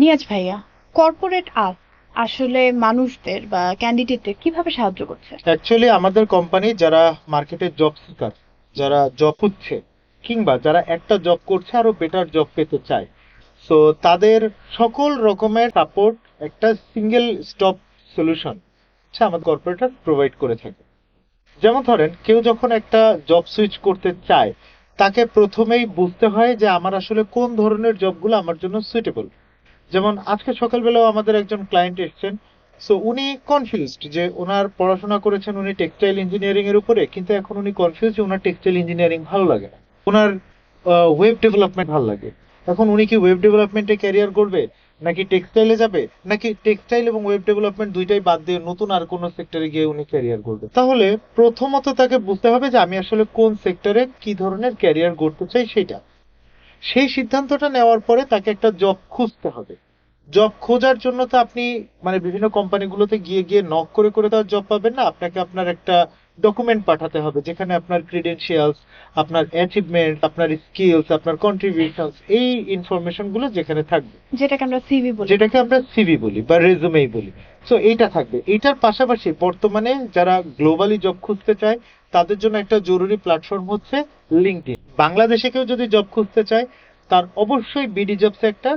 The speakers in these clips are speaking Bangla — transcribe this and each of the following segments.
নিয়াজ ভাইয়া, কর্পোরেট আপ আসলে মানুষদের বা ক্যান্ডিডেটদের কিভাবে সাহায্য করছে? অ্যাকচুয়ালি আমাদের কোম্পানি যারা মার্কেটে জব সিকার, যারা জব হচ্ছে কিংবা যারা একটা জব করছে আরো বেটার জব পেতে চায়, সো তাদের সকল রকমের সাপোর্ট একটা সিঙ্গেল স্টপ সলিউশন আমাদের কর্পোরেটর প্রোভাইড করে থাকে। যেমন ধরেন কেউ যখন একটা জব সুইচ করতে চায়, তাকে প্রথমেই বুঝতে হয় যে আমার আসলে কোন ধরনের জবগুলো আমার জন্য সুইটেবল। যেমন আজকে সকালবেলাও আমাদের একজন ক্লায়েন্ট এসেছেন। সো উনি কনফিউজড যে ওনার পড়াশোনা করেছেন উনি টেক্সটাইল ইঞ্জিনিয়ারিং এর উপরে, কিন্তু এখন উনি কনফিউজ যে ওনার টেক্সটাইল ইঞ্জিনিয়ারিং ভালো লাগে না, ওনার ওয়েব ডেভেলপমেন্ট ভালো লাগে। এখন উনি কি ওয়েব ডেভেলপমেন্টে ক্যারিয়ার করবে, নাকি টেক্সটাইলে যাবে, নাকি টেক্সটাইল এবং ওয়েব ডেভেলপমেন্ট দুইটাই বাদ দিয়ে নতুন আর কোনো সেক্টরে গিয়ে উনি ক্যারিয়ার করবে? তাহলে প্রথমত তাকে বুঝতে হবে যে আমি আসলে কোন সেক্টরে কি ধরনের ক্যারিয়ার করতে চাই সেটা। সেই সিদ্ধান্তটা নেওয়ার পরে তাকে একটা জব খুঁজতে হবে। জব খোঁজার জন্য তো আপনি মানে বিভিন্ন কোম্পানিগুলোতে গিয়ে গিয়ে নক করে করে তো আর জব পাবেন না। আপনাকে আপনার একটা ডকুমেন্ট পাঠাতে হবে যেখানে আপনার ক্রিডেন্সিয়ালস, আপনার অ্যাচিভমেন্ট, আপনার স্কিলস, আপনার কন্ট্রিবিউশনস, এই ইনফরমেশন গুলো যেখানে থাকবে, যেটাকে আমরা সিভি বলি। যেটাকে আমরা সিভি বলি বা রেজুমেই বলি। সো এইটা থাকবে। এইটার পাশাপাশি বর্তমানে যারা গ্লোবালি জব খুঁজতে চায় তাদের জন্য একটা জরুরি প্ল্যাটফর্ম হচ্ছে লিঙ্কডইন। বাংলাদেশে কেউ যদি জব খুঁজতে চায় তার অবশ্যই বিডি জবসে একটা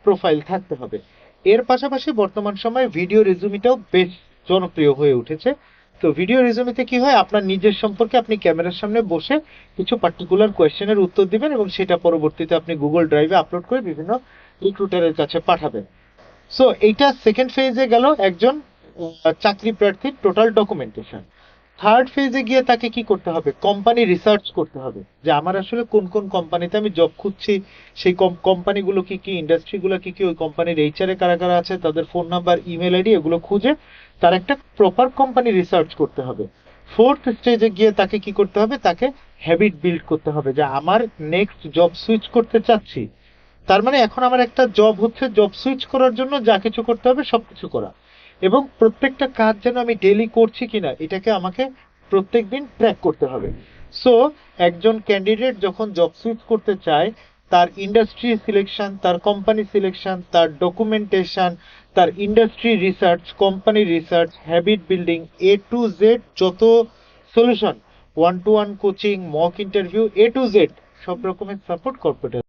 প্রোফাইল থাকতে হবে। এর পাশাপাশি বর্তমান সময়ে ভিডিও রেজুমিটাও বেশ জনপ্রিয় হয়ে উঠেছে। তো ভিডিও রেজুমিতে কি হয়, আপনার নিজের সম্পর্কে আপনি ক্যামেরার সামনে বসে কিছু পার্টিকুলার কোয়েশ্চেনের উত্তর দিবেন এবং সেটা পরবর্তীতে আপনি গুগল ড্রাইভে আপলোড করে বিভিন্ন রিক্রুটারের কাছে পাঠাবেন। সো এইটা সেকেন্ড ফেজে গেল একজন চাকরি প্রার্থীর টোটাল ডকুমেন্টেশন। থার্ড ফেজে গিয়ে তাকে কি করতে হবে, কোম্পানি রিসার্চ করতে হবে যে আমার আসলে কোন কোন কোম্পানিতে আমি জব খুঁজছি, সেই কোম্পানিগুলো কি কি, ইন্ডাস্ট্রিগুলো কি কি, ওই কোম্পানির এইচআর এ কারা কারা আছে, তাদের ফোন নাম্বার, ইমেল আইডি, এগুলো খুঁজে তার একটা প্রপার কোম্পানি রিসার্চ করতে হবে। ফোর্থ স্টেজে গিয়ে তাকে কি করতে হবে, তাকে হ্যাবিট বিল্ড করতে হবে যে আমার নেক্সট জব সুইচ করতে চাচ্ছি, তার মানে এখন আমার একটা জব হচ্ছে জব সুইচ করার জন্য যা কিছু করতে হবে সবকিছু করা, এবং প্রত্যেকটা কাজ যেন আমি ডেইলি করছি কিনা এটাকে আমাকে প্রত্যেকদিন ট্র্যাক করতে হবে। সো একজন ক্যান্ডিডেট যখন জব সুইচ করতে চায়, তার ইন্ডাস্ট্রি সিলেকশন, তার কোম্পানি সিলেকশন, তার ডকুমেন্টেশন, তার industry research, company research, habit building, A to Z যত solution, one to one coaching, mock interview, A to Z সব রকমের সাপোর্ট কর্পোরেট